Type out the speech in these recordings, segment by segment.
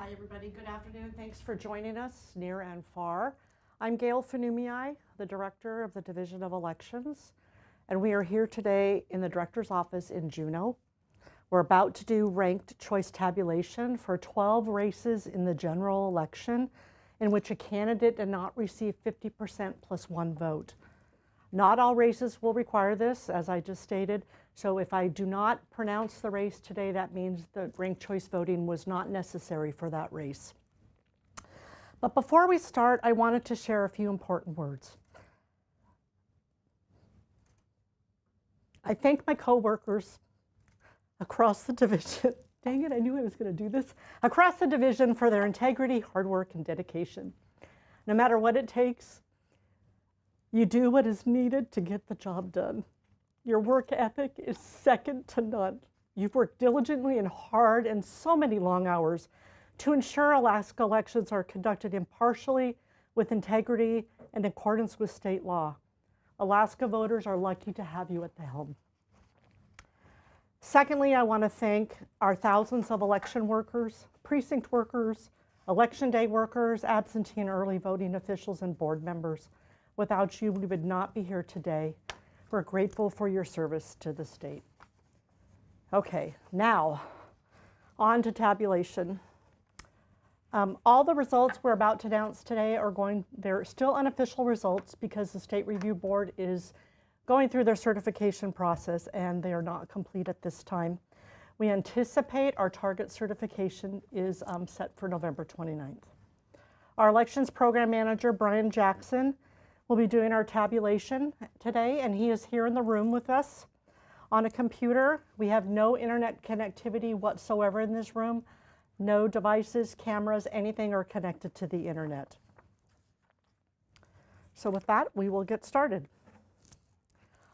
Hi, everybody. Good afternoon. Thanks for joining us near and far. I'm Gail Fanumii, the Director of the Division of Elections, and we are here today in the Director's office in Juneau. We're about to do ranked choice tabulation for 12 races in the general election in which a candidate did not receive 50% plus one vote. Not all races will require this, as I just stated. So if I do not pronounce the race today, that means the ranked choice voting was not necessary for that race. But before we start, I wanted to share a few important words. I thank my coworkers across the division. Dang it, I knew I was going to do this. Across the division for their integrity, hard work, and dedication. No matter what it takes, you do what is needed to get the job done. Your work ethic is second to none. You've worked diligently and hard and so many long hours to ensure Alaska elections are conducted impartially, with integrity, and in accordance with state law. Alaska voters are lucky to have you at the helm. Secondly, I want to thank our thousands of election workers, precinct workers, election day workers, absentee and early voting officials, and board members. Without you, we would not be here today. We're grateful for your service to the state. Okay, now on to tabulation. All the results we're about to announce today they're still unofficial results because the State Review Board is going through their certification process and they are not complete at this time. We anticipate our target certification is set for November 29th. Our elections program manager, Brian Jackson, will be doing our tabulation today, and he is here in the room with us on a computer. We have no internet connectivity whatsoever in this room. No devices, cameras, anything are connected to the internet. So with that, we will get started.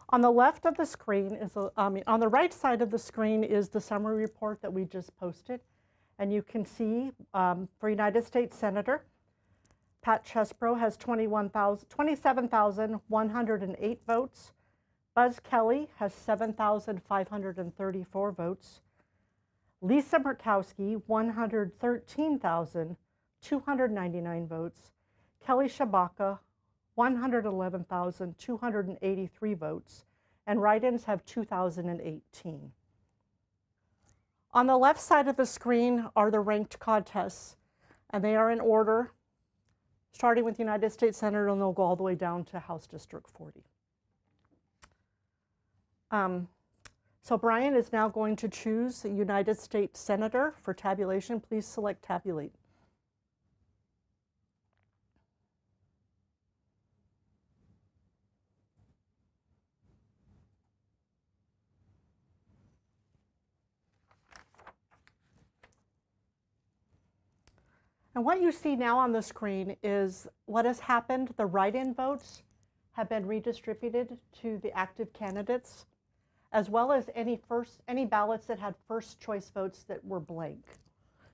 On the left of the screen is, on the right side of the screen is the summary report that we just posted. And you can see for United States Senator, Pat Chesbro has 27,108 votes. Buzz Kelly has 7,534 votes. Lisa Murkowski, 113,299 votes. Kelly Shabaka, 111,283 votes. And write-ins have 2,018. On the left side of the screen are the ranked contests, and they are in order, starting with United States Senator, and they'll go all the way down to House District 40. So Brian is now going to choose a United States Senator for tabulation. Please select Tabulate. And what you see now on the screen is what has happened. The write-in votes have been redistributed to the active candidates, as well as any ballots that had first choice votes that were blank.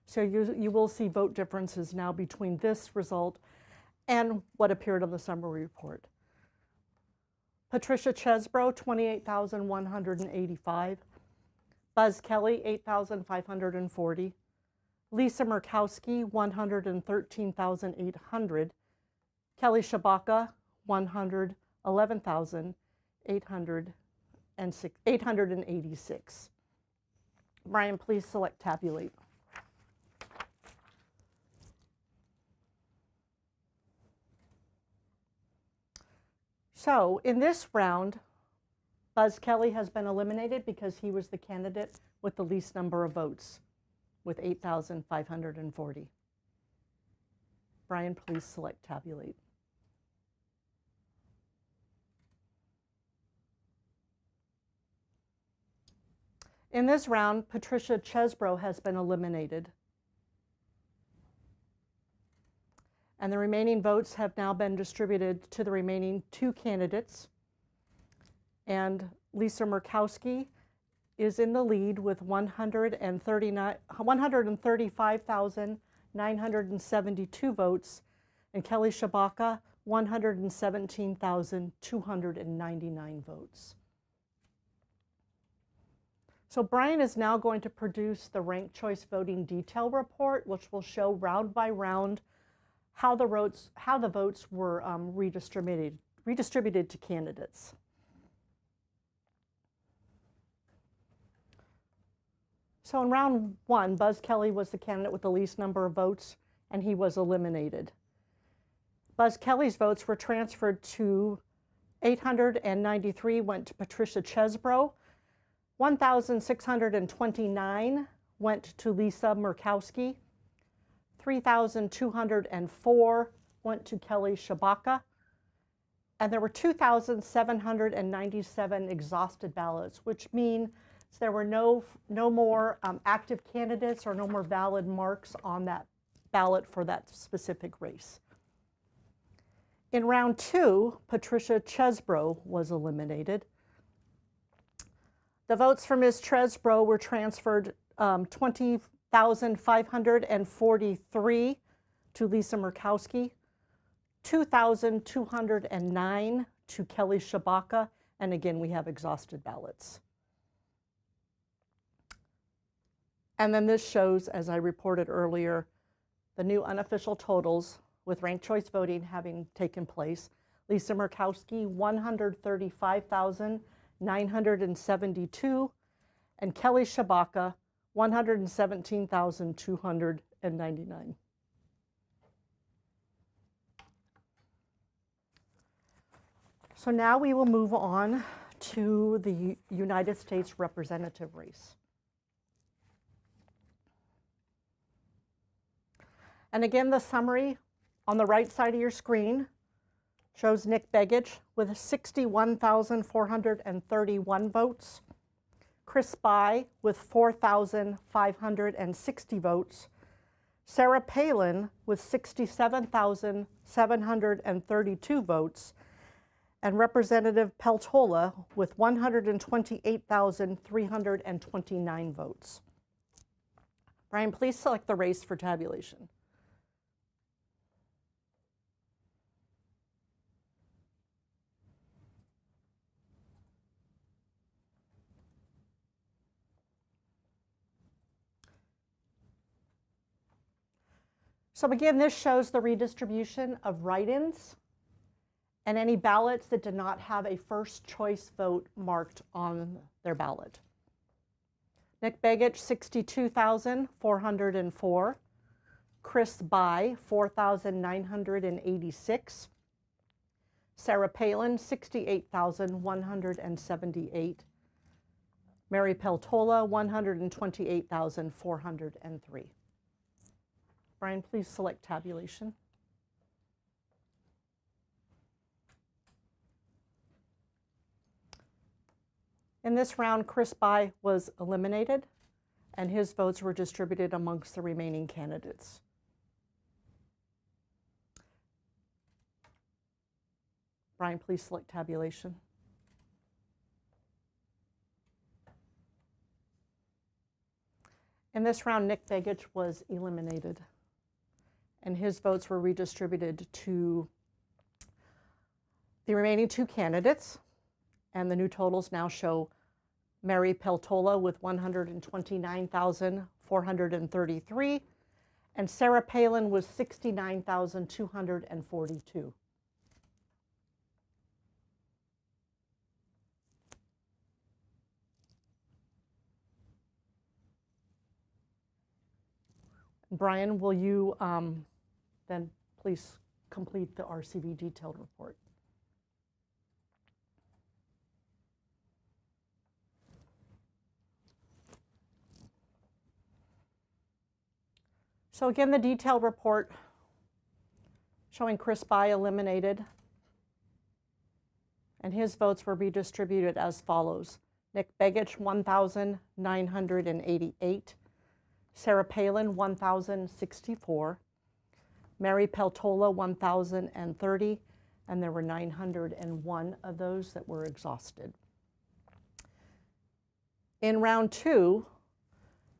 So you will see vote differences now between this result and what appeared on the summary report. Patricia Chesbro, 28,185. Buzz Kelly, 8,540. Lisa Murkowski, 113,800. Kelly Shabaka, 111,886. Brian, please select Tabulate. So in this round, Buzz Kelly has been eliminated because he was the candidate with the least number of votes, with 8,540. Brian, please select Tabulate. In this round, Patricia Chesbro has been eliminated. And the remaining votes have now been distributed to the remaining two candidates. And Lisa Murkowski is in the lead with 135,972 votes, and Kelly Shabaka, 117,299 votes. So Brian is now going to produce the ranked choice voting detail report, which will show round by round how the votes were redistributed to candidates. So in round 1, Buzz Kelly was the candidate with the least number of votes, and he was eliminated. Buzz Kelly's votes were transferred to 893 went to Patricia Chesbro, 1,629 went to Lisa Murkowski, 3,204 went to Kelly Shabaka, and there were 2,797 exhausted ballots, which means there were no more active candidates or no more valid marks on that ballot for that specific race. In round 2, Patricia Chesbro was eliminated. The votes for Ms. Chesbro were transferred 20,543 to Lisa Murkowski, 2,209 to Kelly Shabaka, and again, we have exhausted ballots. And then this shows, as I reported earlier, the new unofficial totals with ranked choice voting having taken place. Lisa Murkowski, 135,972, and Kelly Shabaka, 117,299. So now we will move on to the United States representative race. And again, the summary on the right side of your screen shows Nick Begich with 61,431 votes, Chris By with 4,560 votes, Sarah Palin with 67,732 votes, and Representative Peltola with 128,329 votes. Brian, please select the race for tabulation. So again, this shows the redistribution of write-ins and any ballots that did not have a first choice vote marked on their ballot. Nick Begich, 62,404. Chris By, 4,986. Sarah Palin, 68,178. Mary Peltola, 128,403. Brian, please select tabulation. In this round, Chris By was eliminated, and his votes were distributed amongst the remaining candidates. Brian, please select tabulation. In this round, Nick Begich was eliminated, and his votes were redistributed to the remaining 2 candidates. And the new totals now show Mary Peltola with 129,433, and Sarah Palin with 69,242. Brian, will you then please complete the RCV detailed report? So again, the detailed report showing Chris By eliminated, and his votes were redistributed as follows. Nick Begich, 1,988. Sarah Palin, 1,064. Mary Peltola, 1,030. And there were 901 of those that were exhausted. In round 2,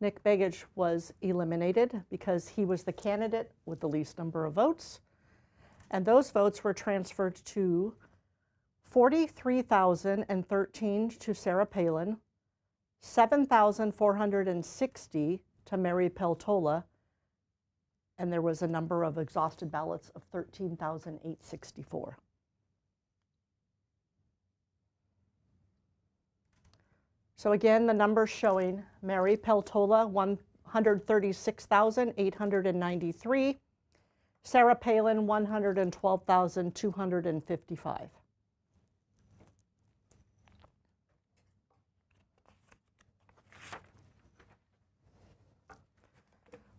Nick Begich was eliminated because he was the candidate with the least number of votes. And those votes were transferred to 43,013 to Sarah Palin, 7,460 to Mary Peltola, and there was a number of exhausted ballots of 13,864. So again, the numbers showing Mary Peltola, 136,893. Sarah Palin, 112,255.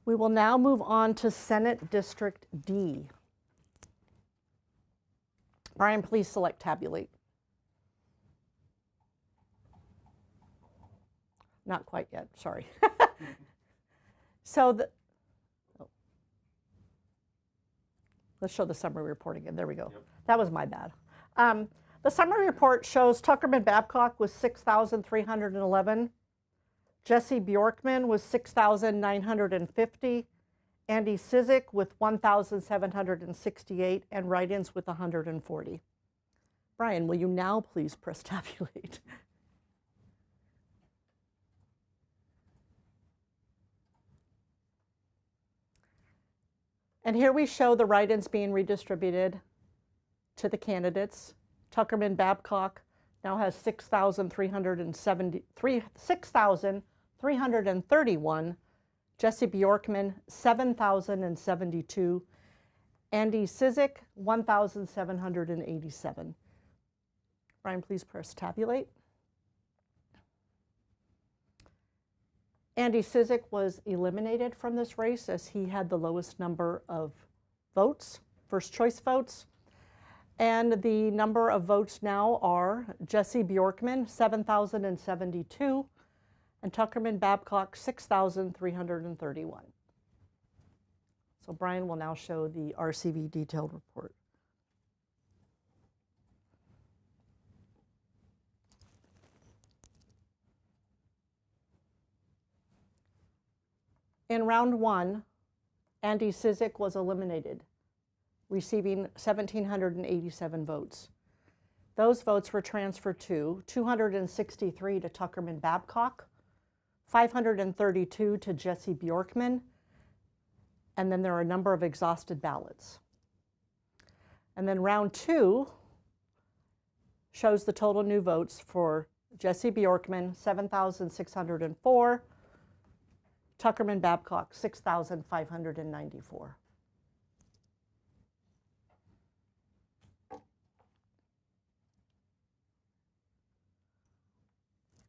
We will now move on to Senate District D. Brian, please select tabulate. Not quite yet, sorry. So let's show the summary report again. There we go. Yep. That was my bad. The summary report shows Tuckerman Babcock was 6,311. Jesse Bjorkman was 6,950. Andy Cizik with 1,768, and write-ins with 140. Brian, will you now please press tabulate? And here we show the write-ins being redistributed to the candidates. Tuckerman Babcock now has 6,331. Jesse Bjorkman, 7,072. Andy Cizik, 1,787. Brian, please press tabulate. Andy Cizik was eliminated from this race as he had the lowest number of votes, first choice votes. And the number of votes now are Jesse Bjorkman, 7,072, and Tuckerman Babcock, 6,331. So Brian will now show the RCV detailed report. In round one, Andy Cizik was eliminated, receiving 1,787 votes. Those votes were transferred to 263 to Tuckerman Babcock, 532 to Jesse Bjorkman, and then there are a number of exhausted ballots. And then round two shows the total new votes for Jesse Bjorkman, 7,604, Tuckerman Babcock, 6,594.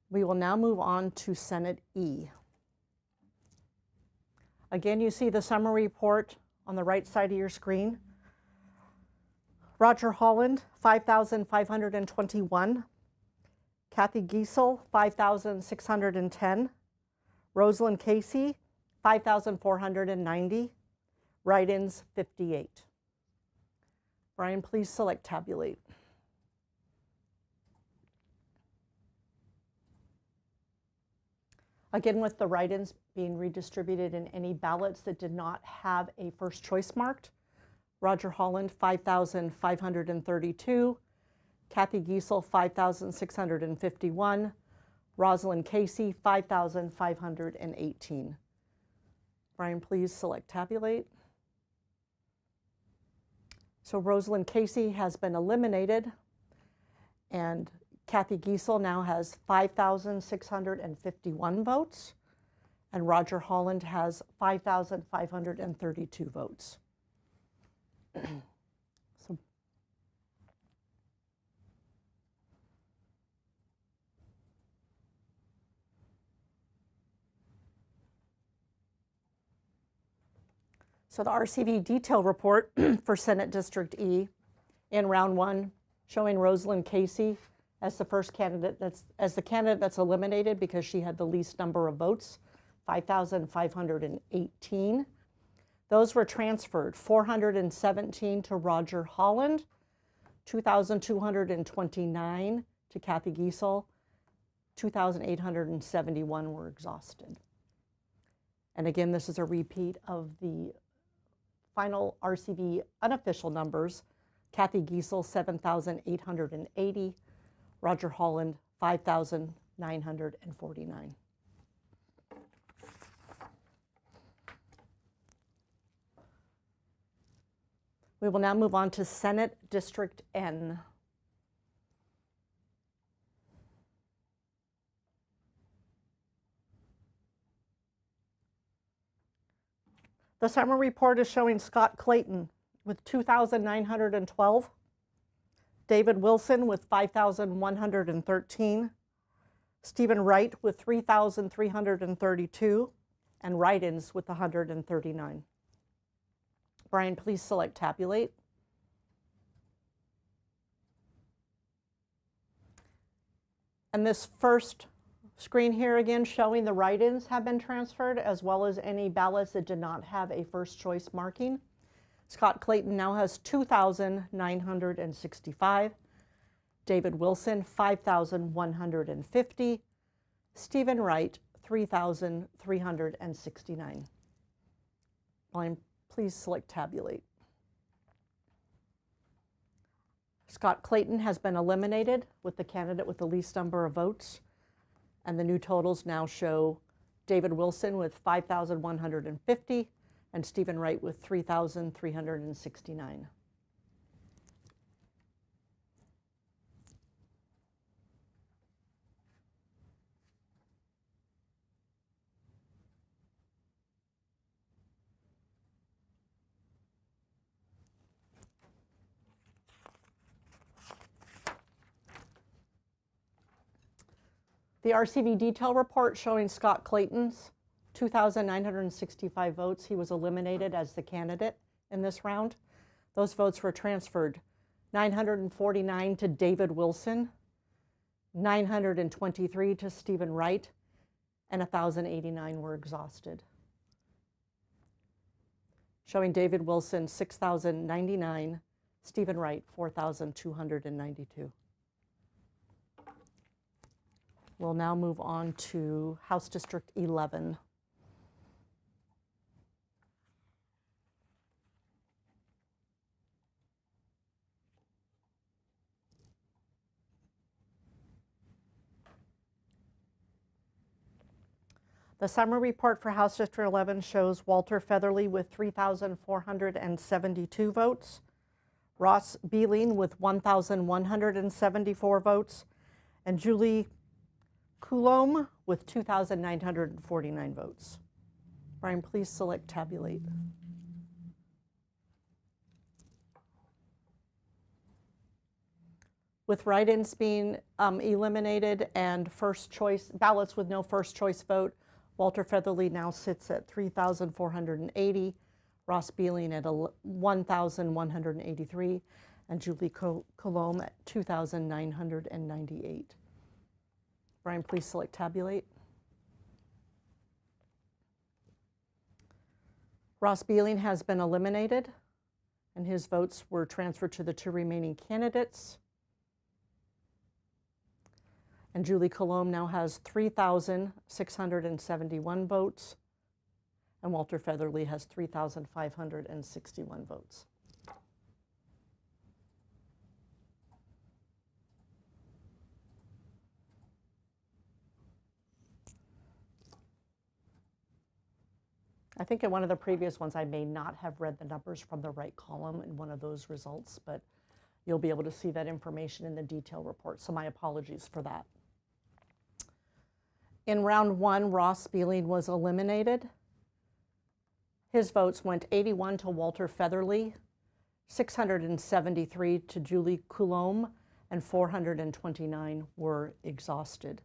We will now move on to Senate E. Again, you see the summary report on the right side of your screen. Roger Holland, 5,521. Kathy Giesel, 5,610. Rosalind Casey, 5,490. Write-ins, 58. Brian, please select tabulate. Again, with the write-ins being redistributed in any ballots that did not have a first choice marked. Roger Holland, 5,532. Kathy Giesel, 5,651. Rosalind Casey, 5,518. Brian, please select tabulate. So Rosalind Casey has been eliminated, and Kathy Giesel now has 5,651 votes, and Roger Holland has 5,532 votes. So the RCV detail report for Senate District E in round one, showing Rosalind Casey as the first candidate that's eliminated because she had the least number of votes, 5,518. Those were transferred, 417 to Roger Holland, 2,229 to Kathy Giesel, 2,871 were exhausted. And again, this is a repeat of the final RCV unofficial numbers. Kathy Giesel, 7,880. Roger Holland, 5,000, 3,949. We will now move on to Senate District N. The summary report is showing Scott Clayton with 2,912, David Wilson with 5,113, Stephen Wright with 3,332, and write-ins with 139. Brian, please select tabulate. And this first screen here again showing the write-ins have been transferred, as well as any ballots that did not have a first choice marking. Scott Clayton now has 2,965, David Wilson 5,150, Stephen Wright 3,369. Brian, please select tabulate. Scott Clayton has been eliminated with the candidate with the least number of votes. And the new totals now show David Wilson with 5,150 and Stephen Wright with 3,369. The RCV detail report showing Scott Clayton's 2,965 votes. He was eliminated as the candidate in this round. Those votes were transferred 949 to David Wilson, 923 to Stephen Wright, and 1,089 were exhausted. Showing David Wilson 6,099, Stephen Wright 4,292. We'll now move on to House District 11. The summary report for House District 11 shows Walter Featherly with 3,472 votes, Ross Beeling with 1,174 votes, and Julie Coulombe with 2,949 votes. Brian, please select tabulate. With write-ins being eliminated and first choice ballots with no first choice vote, Walter Featherly now sits at 3,480, Ross Beeling at 1,183, and Julie Coulombe at 2,998. Brian, please select tabulate. Ross Beeling has been eliminated, and his votes were transferred to the two remaining candidates. And Julie Coulombe now has 3,671 votes, and Walter Featherly has 3,561 votes. I think in one of the previous ones, I may not have read the numbers from the right column in one of those results, but you'll be able to see that information in the detail report, so my apologies for that. In round one, Ross Beeling was eliminated. His votes went 81 to Walter Featherly, 673 to Julie Coulombe, and 429 were exhausted.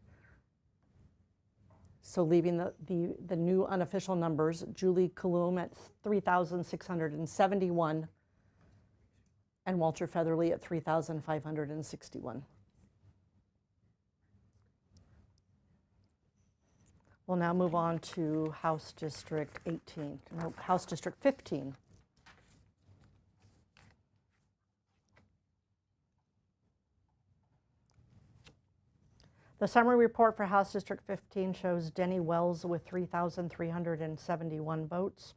So leaving the new unofficial numbers, Julie Coulombe at 3,671 and Walter Featherly at 3,561. We'll now move on to House District 15. The summary report for House District 15 shows Denny Wells with 3,371 votes,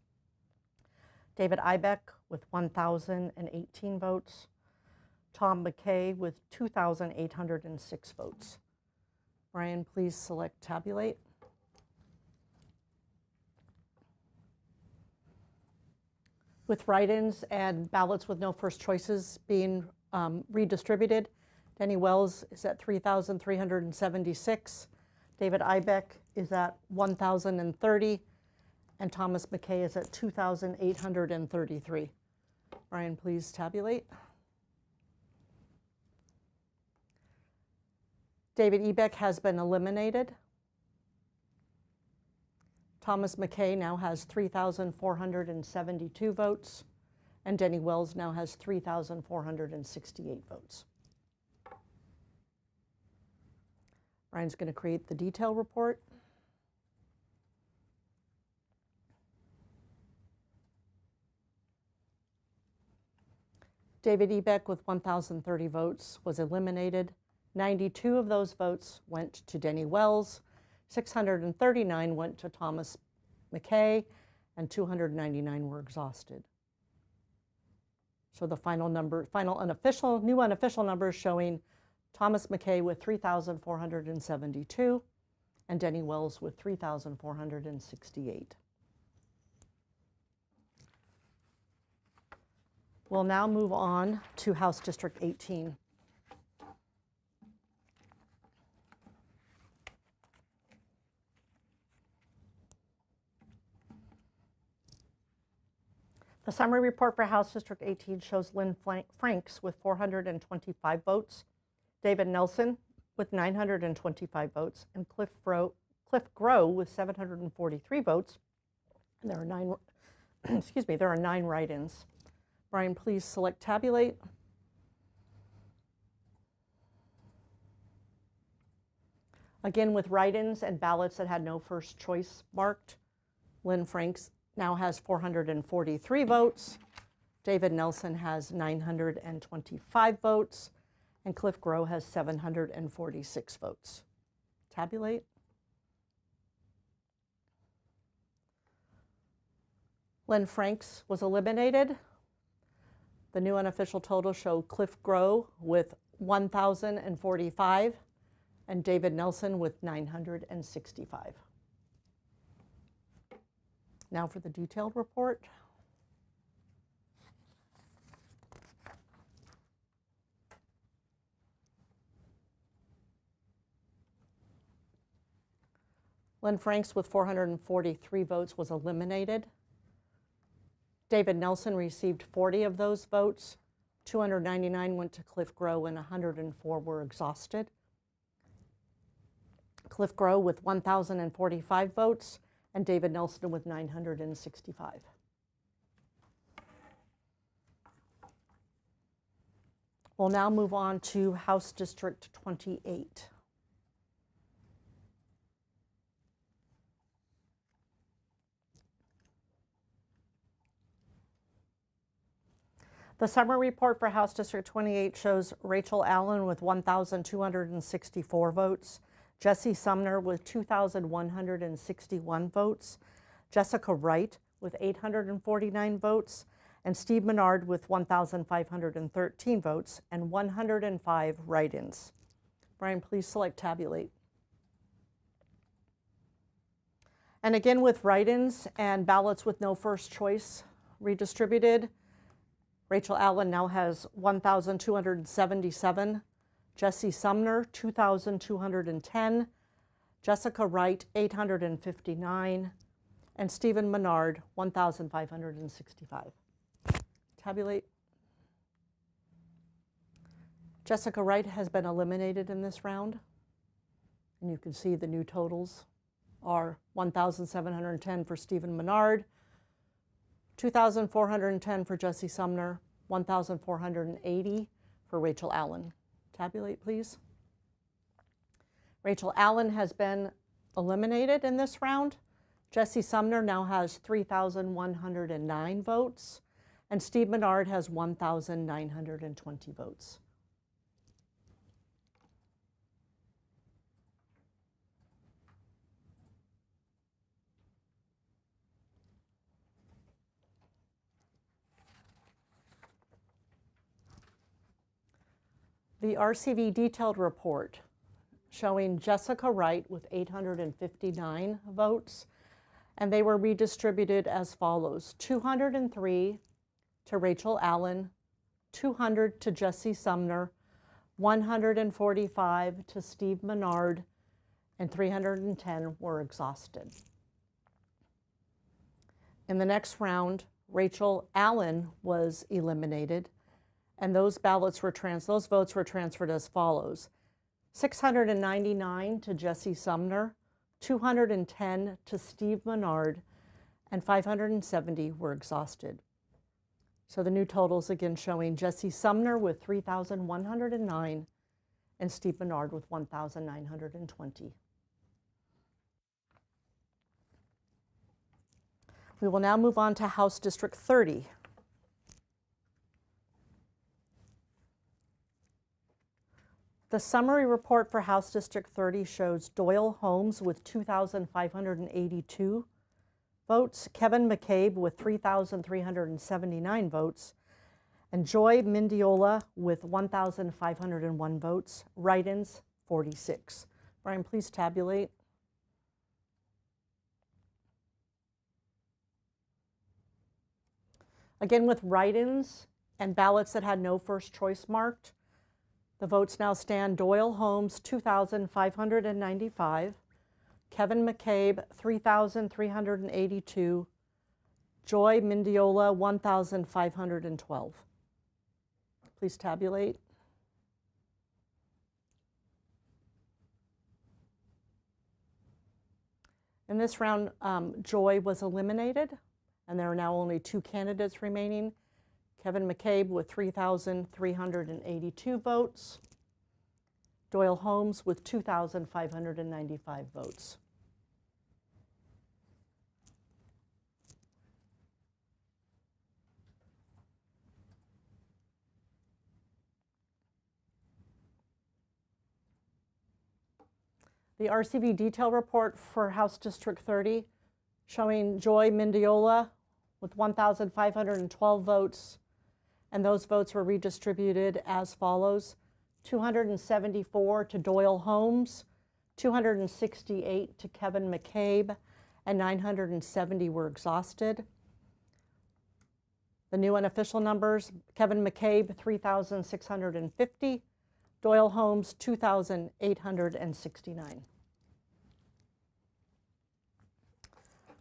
David Ibeck with 1,018 votes, Tom McKay with 2,806 votes. Brian, please select tabulate. With write-ins and ballots with no first choices being redistributed, Denny Wells is at 3,376. David Ibeck is at 1,030. And Thomas McKay is at 2,833. Brian, please tabulate. David Ebeck has been eliminated. Thomas McKay now has 3,472 votes, and Denny Wells now has 3,468 votes. Brian's going to create the detail report. David Ebeck with 1,030 votes was eliminated. 92 of those votes went to Denny Wells, 639 went to Thomas McKay, and 299 were exhausted. So the new unofficial numbers showing Thomas McKay with 3,472 and Denny Wells with 3,468. We'll now move on to House District 18. The summary report for House District 18 shows Lynn Franks with 425 votes, David Nelson with 925 votes, and Cliff Grow with 743 votes. And there are nine write-ins. Brian, please select tabulate. Again, with write-ins and ballots that had no first choice marked, Lynn Franks now has 443 votes. David Nelson has 925 votes, and Cliff Grow has 746 votes. Tabulate. Lynn Franks was eliminated. The new unofficial total show Cliff Grow with 1,045 and David Nelson with 965. Now for the detailed report. Lynn Franks with 443 votes was eliminated. David Nelson received 40 of those votes. 299 went to Cliff Grow and 104 were exhausted. Cliff Grow with 1,045 votes and David Nelson with 965. We'll now move on to House District 28. The summary report for House District 28 shows Rachel Allen with 1,264 votes, Jesse Sumner with 2,161 votes, Jessica Wright with 849 votes, and Steve Menard with 1,513 votes and 105 write-ins. Brian, please select tabulate. And again, with write-ins and ballots with no first choice redistributed, Rachel Allen now has 1,277, Jesse Sumner 2,210, Jessica Wright 859, and Stephen Menard 1,565. Tabulate. Jessica Wright has been eliminated in this round, and you can see the new totals are 1,710 for Stephen Menard, 2,410 for Jesse Sumner, 1,480 for Rachel Allen. Tabulate, please. Rachel Allen has been eliminated in this round. Jesse Sumner now has 3,109 votes, and Steve Menard has 1,920 votes. The RCV detailed report showing Jessica Wright with 859 votes, and they were redistributed as follows: 203 to Rachel Allen, 200 to Jesse Sumner, 145 to Steve Menard, and 310 were exhausted. In the next round, Rachel Allen was eliminated, and those votes were transferred as follows: 699 to Jesse Sumner, 210 to Steve Menard, and 570 were exhausted. So the new totals again showing Jesse Sumner with 3,109 and Steve Menard with 1,920. We will now move on to House District 30. The summary report for House District 30 shows Doyle Holmes with 2,582 votes, Kevin McCabe with 3,379 votes, and Joy Mendiola with 1,501 votes, write-ins 46. Brian, please tabulate. Again, with write-ins and ballots that had no first choice marked, the votes now stand: Doyle Holmes, 2,595, Kevin McCabe, 3,382, Joy Mendiola, 1,512. Please tabulate. In this round, Joy was eliminated, and there are now only 2 candidates remaining: Kevin McCabe with 3,382 votes, Doyle Holmes with 2,595 votes. The RCV detail report for House District 30 showing Joy Mendiola with 1,512 votes, and those votes were redistributed as follows: 274 to Doyle Holmes, 268 to Kevin McCabe, and 970 were exhausted. The new unofficial numbers: Kevin McCabe, 3,650, Doyle Holmes, 2,869.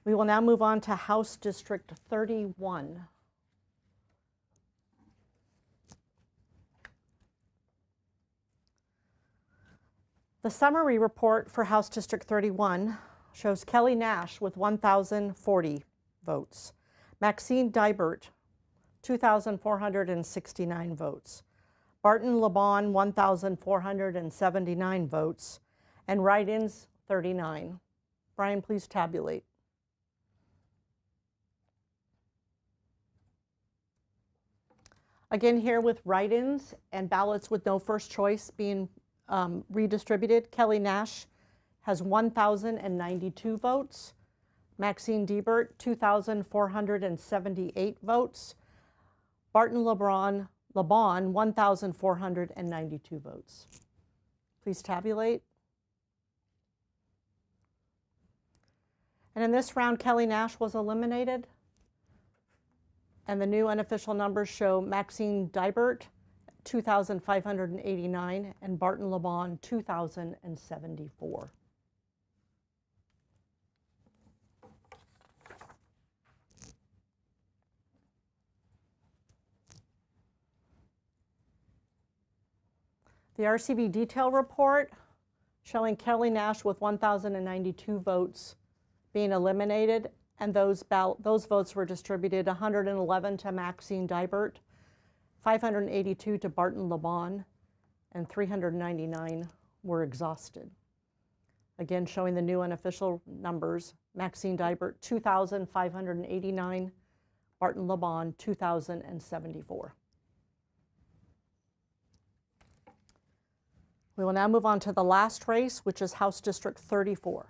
We will now move on to House District 31. The summary report for House District 31 shows Kelly Nash with 1,040 votes, Maxine Dibert, 2,469 votes, Barton LeBon, 1,479 votes, and write-ins 39. Brian, please tabulate. Again, here with write-ins and ballots with no first choice being redistributed, Kelly Nash has 1,092 votes, Maxine Dibert, 2,478 votes, Barton LeBon, 1,492 votes. Please tabulate. And in this round, Kelly Nash was eliminated, and the new unofficial numbers show Maxine Dibert, 2,589, and Barton LeBon, 2,074. The RCV detail report showing Kelly Nash with 1,092 votes being eliminated, and those votes were distributed: 111 to Maxine Dibert, 582 to Barton LeBon, and 399 were exhausted. Again, showing the new unofficial numbers: Maxine Dibert, 2,589, Barton LeBon, 2,074. We will now move on to the last race, which is House District 34.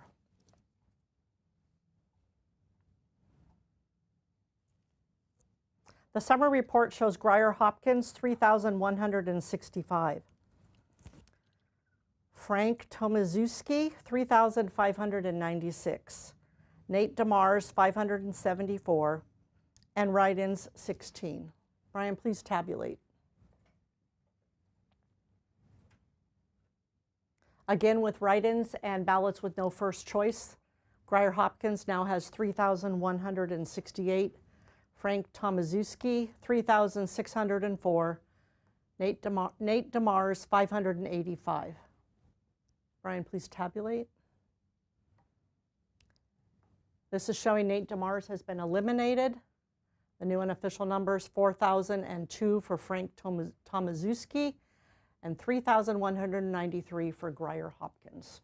The summary report shows Grier Hopkins, 3,165. Frank Tomaszewski, 3,596. Nate DeMars, 574. And write-ins, 16. Brian, please tabulate. Again, with write-ins and ballots with no first choice, Grier-Hopkins now has 3,168. Frank Tomaszewski, 3,604. Nate DeMars, 585. Brian, please tabulate. This is showing Nate DeMars has been eliminated. The new unofficial numbers, 4,002 for Frank Tomaszewski and 3,193 for Grier-Hopkins.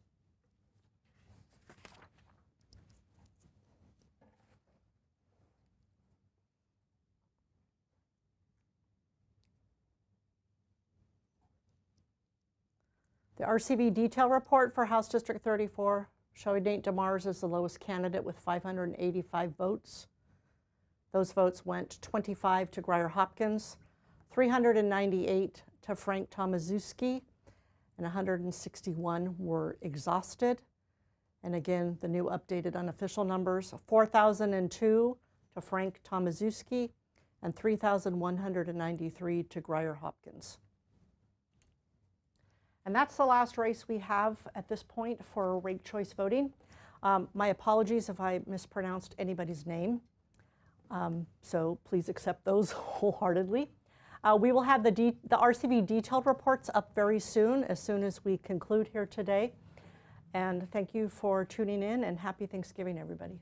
The RCV detail report for House District 34 showing Nate DeMars as the lowest candidate with 585 votes. Those votes went 25 to Grier-Hopkins, 398 to Frank Tomaszewski, and 161 were exhausted. And again, the new updated unofficial numbers, 4,002 to Frank Tomaszewski and 3,193 to Grier-Hopkins. And that's the last race we have at this point for ranked choice voting. My apologies if I mispronounced anybody's name. So please accept those wholeheartedly. We will have the RCV detailed reports up very soon as we conclude here today. And thank you for tuning in, and happy Thanksgiving, everybody.